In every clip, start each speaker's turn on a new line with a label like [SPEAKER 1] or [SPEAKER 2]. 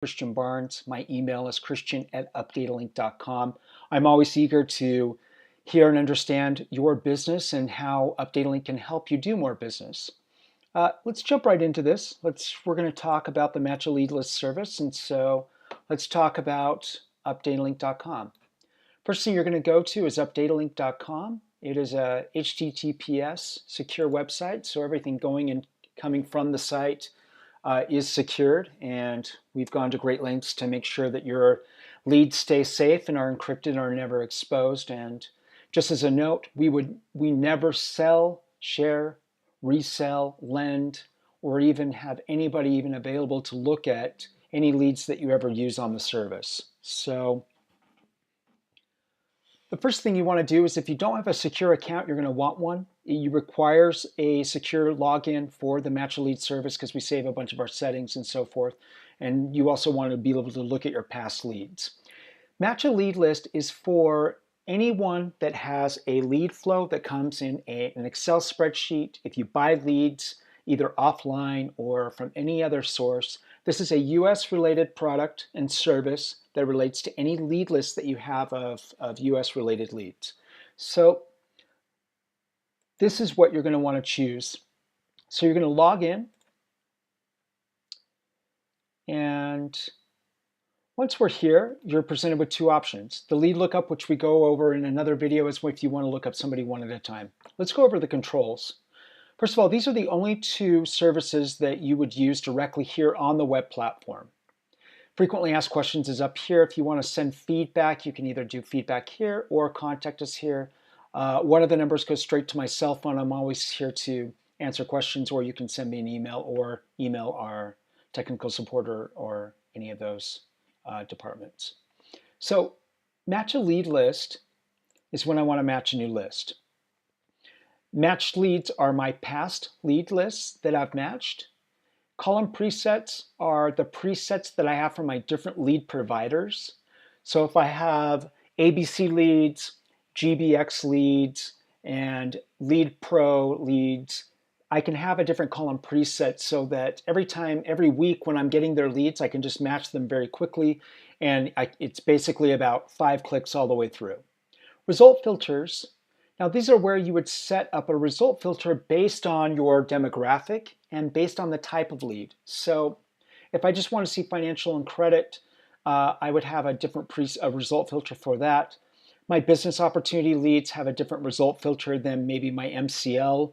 [SPEAKER 1] Christian Barnes. My email is christian@updatalink.com. I'm always eager to hear and understand your business and how Updatalink can help you do more business. Let's jump right into this. We're going to talk about the Match a Lead List service, and so let's talk about updatalink.com. First thing you're going to go to is updatalink.com. It is a HTTPS secure website, so everything going and coming from the site is secured, and we've gone to great lengths to make sure that your leads stay safe and are encrypted and are never exposed. And just as a note, we never sell, share, resell, lend, or even have anybody even available to look at any leads that you ever use on the service. So the first thing you want to do is, if you don't have a secure account, you're going to want one. It requires a secure login for the Match a Lead service because we save a bunch of our settings and so forth. And you also want to be able to look at your past leads. Match a Lead List is for anyone that has a lead flow that comes in an Excel spreadsheet. If you buy leads either offline or from any other source, this is a US related product and service that relates to any lead list that you have of US related leads. So this is what you're going to want to choose. So you're going to log in, and once we're here, you're presented with two options. The lead lookup, which we go over in another video, is if you want to look up somebody one at a time. Let's go over the controls. First of all, these are the only two services that you would use directly here on the web platform. Frequently asked questions is up here. If you want to send feedback, you can either do feedback here or contact us here. One of the numbers goes straight to my cell phone. I'm always here to answer questions, or you can send me an email or email our technical support or any of those departments. So match a lead list is when I want to match a new list. Matched leads are my past lead lists that I've matched. Column presets are the presets that I have for my different lead providers. So if I have ABC leads, GBX leads, and Lead Pro leads, I can have a different column preset so that every week when I'm getting their leads, I can just match them very quickly. And it's basically about 5 clicks all the way through. Result filters. Now these are where you would set up a result filter based on your demographic and based on the type of lead. So if I just want to see financial and credit, I would have a different result filter for that. My business opportunity leads have a different result filter than maybe my MCL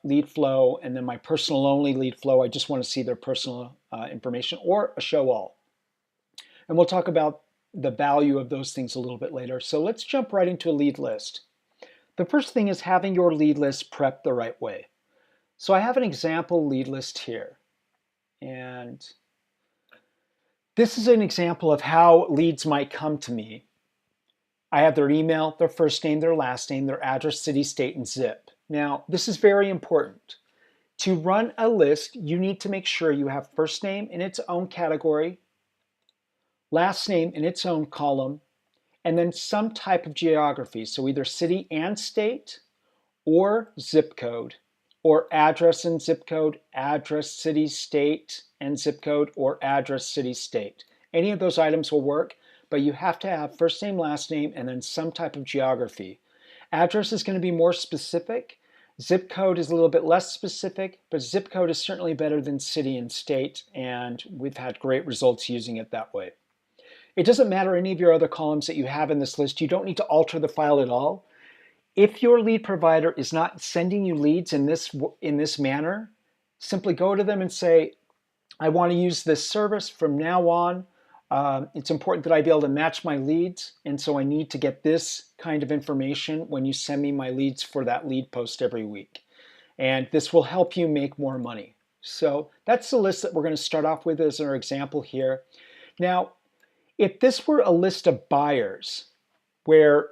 [SPEAKER 1] lead flow, and then my personal only lead flow, I just want to see their personal information, or a show all. And we'll talk about the value of those things a little bit later. So let's jump right into a lead list. The first thing is having your lead list prepped the right way. So I have an example lead list here. And this is an example of how leads might come to me. I have their email, their first name, their last name, their address, city, state, and zip. Now, this is very important. To run a list, you need to make sure you have first name in its own category, last name in its own column, and then some type of geography. So either city and state, or zip code, or address and zip code, address, city, state, and zip code, or address, city, state. Any of those items will work, but you have to have first name, last name, and then some type of geography. Address is going to be more specific. Zip code is a little bit less specific, but zip code is certainly better than city and state, and we've had great results using it that way. It doesn't matter any of your other columns that you have in this list. You don't need to alter the file at all. If your lead provider is not sending you leads in this manner, simply go to them and say, I want to use this service from now on. It's important that I be able to match my leads, and so I need to get this kind of information when you send me my leads for that lead post every week. And this will help you make more money. So that's the list that we're going to start off with as our example here. Now, if this were a list of buyers, where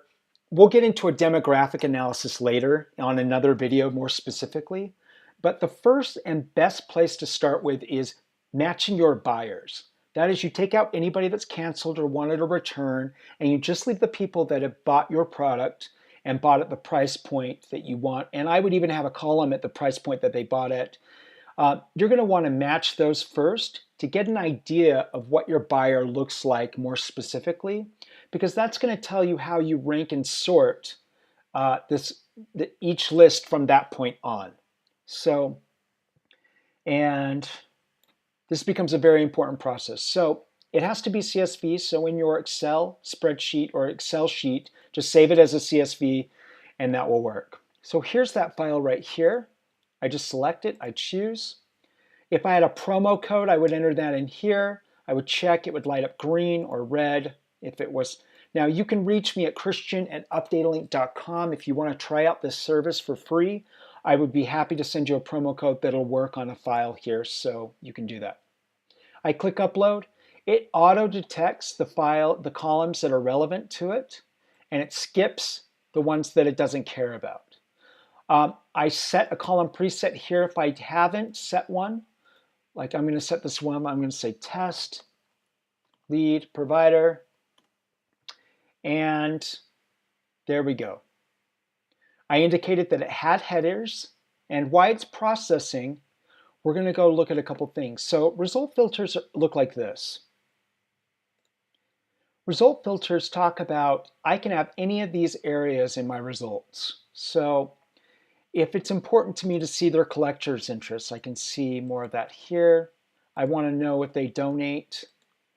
[SPEAKER 1] we'll get into a demographic analysis later on another video more specifically, but the first and best place to start with is matching your buyers. That is, you take out anybody that's canceled or wanted a return, and you just leave the people that have bought your product and bought at the price point that you want. And I would even have a column at the price point that they bought at. You're going to want to match those first to get an idea of what your buyer looks like more specifically, because that's going to tell you how you rank and sort each list from that point on. So, and this becomes a very important process. So it has to be CSV. So in your Excel spreadsheet or Excel sheet, just save it as a CSV and that will work. So here's that file right here. I just select it, I choose. If I had a promo code, I would enter that in here. I would check, it would light up green or red if it was. Now you can reach me at christian@datalink.com if you want to try out this service for free. I would be happy to send you a promo code that'll work on a file here, so you can do that. I click upload. It auto detects the columns that are relevant to it, and it skips the ones that it doesn't care about. I set a column preset here if I haven't set one. Like I'm going to set this one, I'm going to say test, lead, provider, and there we go. I indicated that it had headers, and why it's processing, we're going to go look at a couple things. So result filters look like this. Result filters talk about, I can have any of these areas in my results. So if it's important to me to see their collector's interests, I can see more of that here. I want to know if they donate,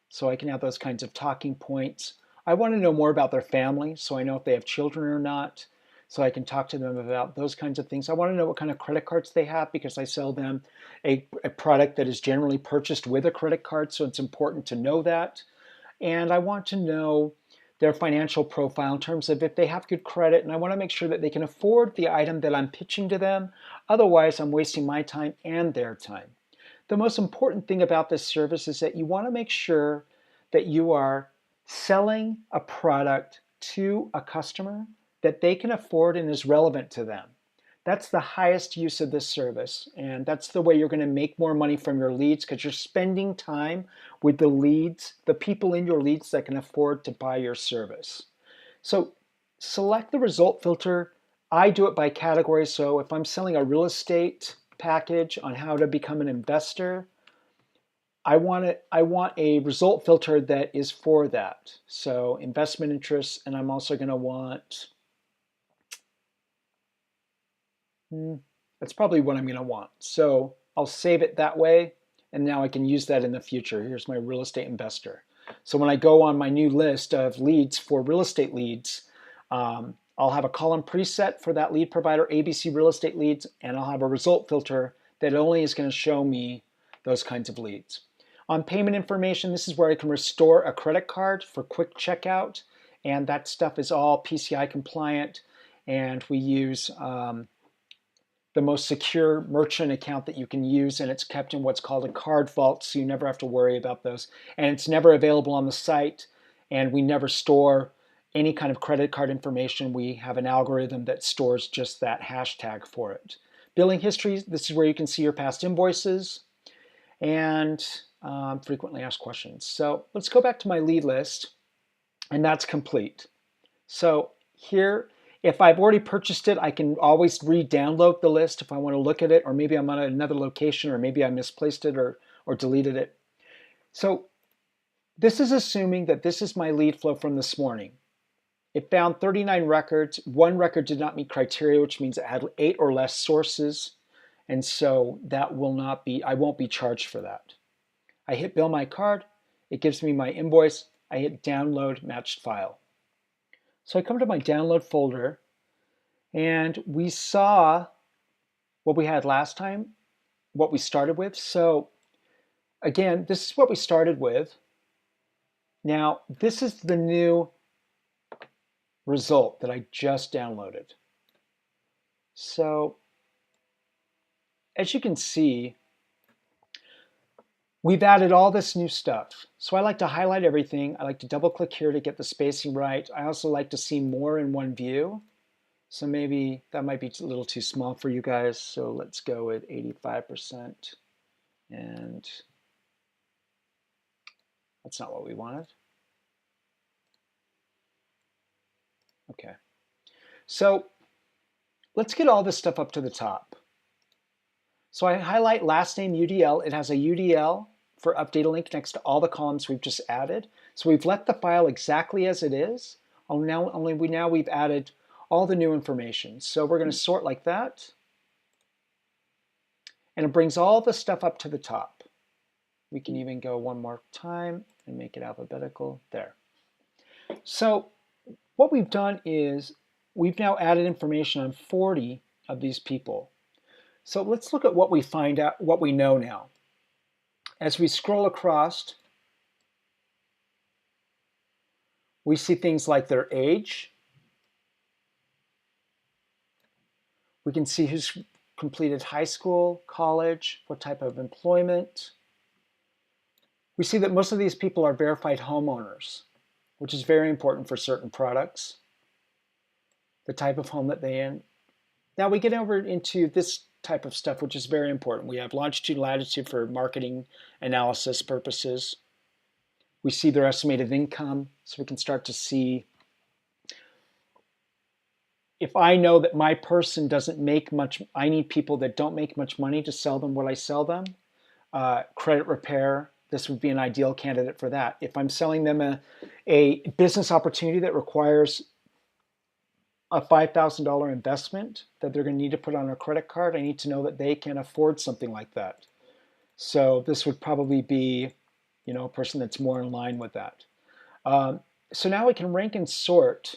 [SPEAKER 1] so I can have those kinds of talking points. I want to know more about their family, so I know if they have children or not, so I can talk to them about those kinds of things. I want to know what kind of credit cards they have because I sell them a product that is generally purchased with a credit card, so it's important to know that. And I want to know their financial profile in terms of if they have good credit, and I want to make sure that they can afford the item that I'm pitching to them. Otherwise, I'm wasting my time and their time. The most important thing about this service is that you want to make sure that you are selling a product to a customer that they can afford and is relevant to them. That's the highest use of this service, and that's the way you're going to make more money from your leads, because you're spending time with the leads, the people in your leads that can afford to buy your service. So select the result filter. I do it by category, so if I'm selling a real estate package on how to become an investor, I want a result filter that is for that. So investment interests, and I'm also going to want, that's probably what I'm going to want. So I'll save it that way, and now I can use that in the future. Here's my real estate investor. So when I go on my new list of leads for real estate leads, I'll have a column preset for that lead provider, ABC Real Estate Leads, and I'll have a result filter that only is going to show me those kinds of leads. On payment information, this is where I can restore a credit card for quick checkout, and that stuff is all PCI compliant, and we use the most secure merchant account that you can use, and it's kept in what's called a card vault, so you never have to worry about those. And it's never available on the site, and we never store any kind of credit card information. We have an algorithm that stores just that hashtag for it. Billing history, this is where you can see your past invoices and frequently asked questions. So let's go back to my lead list, and that's complete. So here, if I've already purchased it, I can always re-download the list if I want to look at it, or maybe I'm on another location, or maybe I misplaced it or deleted it. So this is assuming that this is my lead flow from this morning. It found 39 records. One record did not meet criteria, which means it had 8 or less sources. And so that will not be, I won't be charged for that. I hit bill my card. It gives me my invoice. I hit download matched file. So I come to my download folder, and we saw what we had last time, what we started with. So again, this is what we started with. Now, this is the new result that I just downloaded. So as you can see, we've added all this new stuff. So I like to highlight everything. I like to double click here to get the spacing right. I also like to see more in one view. So maybe that might be a little too small for you guys. So let's go with 85%. And that's not what we wanted. Okay. So let's get all this stuff up to the top. So I highlight last name UDL. It has a UDL for update a link next to all the columns we've just added. So we've left the file exactly as it is, only we've added all the new information. So we're going to sort like that, and it brings all the stuff up to the top. We can even go one more time and make it alphabetical there. So what we've done is we've now added information on 40 of these people. So let's look at what we find out, what we know now. As we scroll across, we see things like their age. We can see who's completed high school, college, what type of employment. We see that most of these people are verified homeowners, which is very important for certain products. The type of home that they're in. Now we get over into this type of stuff, which is very important. We have longitude, latitude for marketing analysis purposes. We see their estimated income, so we can start to see if I know that my person doesn't make much, I need people that don't make much money to sell them what I sell them. Credit repair, this would be an ideal candidate for that. If I'm selling them a business opportunity that requires a $5,000 investment that they're going to need to put on a credit card, I need to know that they can afford something like that. So this would probably be, a person that's more in line with that. So now we can rank and sort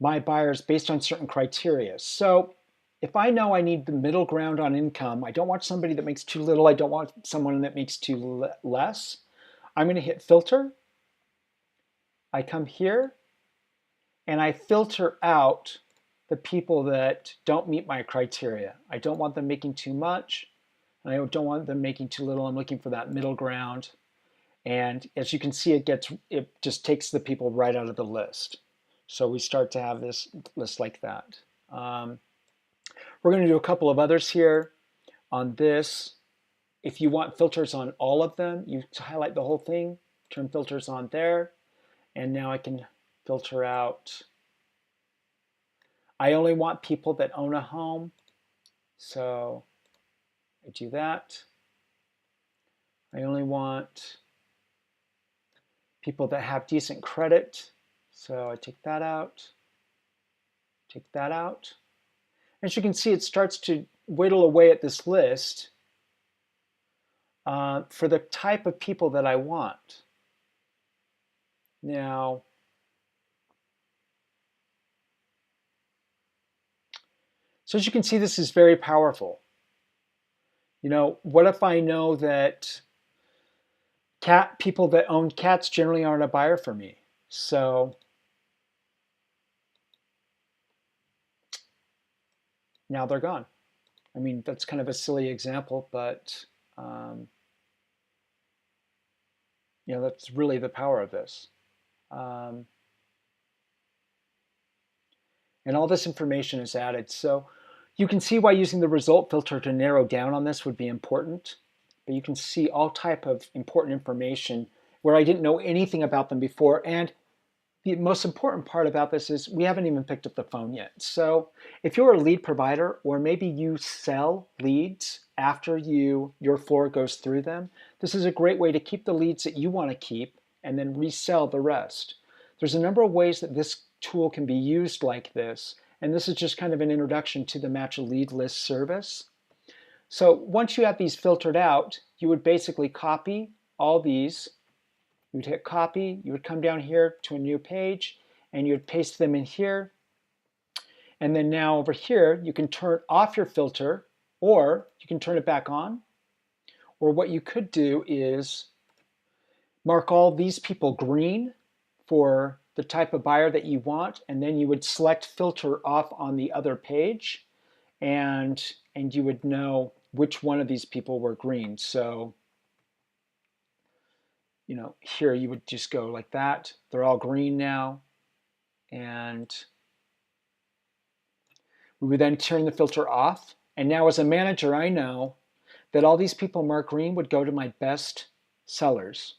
[SPEAKER 1] my buyers based on certain criteria. So if I know I need the middle ground on income, I don't want somebody that makes too little, I don't want someone that makes too less, I'm going to hit filter. I come here and I filter out the people that don't meet my criteria. I don't want them making too much, and I don't want them making too little. I'm looking for that middle ground. And as you can see, it just takes the people right out of the list. So we start to have this list like that. We're going to do a couple of others here on this. If you want filters on all of them, you highlight the whole thing, turn filters on there, and now I can filter out. I only want people that own a home, so I do that. I only want people that have decent credit, so I take that out, take that out. As you can see, it starts to whittle away at this list for the type of people that I want. Now, so as you can see, this is very powerful. What if I know that people that own cats generally aren't a buyer for me? So now they're gone. I mean, that's kind of a silly example, but that's really the power of this. And all this information is added. So you can see why using the result filter to narrow down on this would be important. But you can see all type of important information where I didn't know anything about them before. And the most important part about this is we haven't even picked up the phone yet. So if you're a lead provider, or maybe you sell leads after your floor goes through them, this is a great way to keep the leads that you want to keep and then resell the rest. There's a number of ways that this tool can be used like this, and this is just kind of an introduction to the Match a Lead List service. So once you have these filtered out, you would basically copy all these. You would hit copy, you would come down here to a new page, and you would paste them in here. And then now over here, you can turn off your filter, or you can turn it back on. Or what you could do is mark all these people green for the type of buyer that you want, and then you would select filter off on the other page, and you would know which one of these people were green. So here you would just go like that. They're all green now. And we would then turn the filter off. And now as a manager, I know that all these people marked green would go to my best sellers.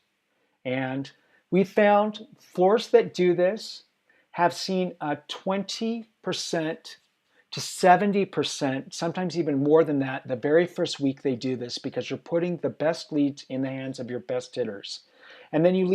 [SPEAKER 1] And we found floors that do this have seen a 20% to 70%, sometimes even more than that, the very first week they do this, because you're putting the best leads in the hands of your best hitters. And then you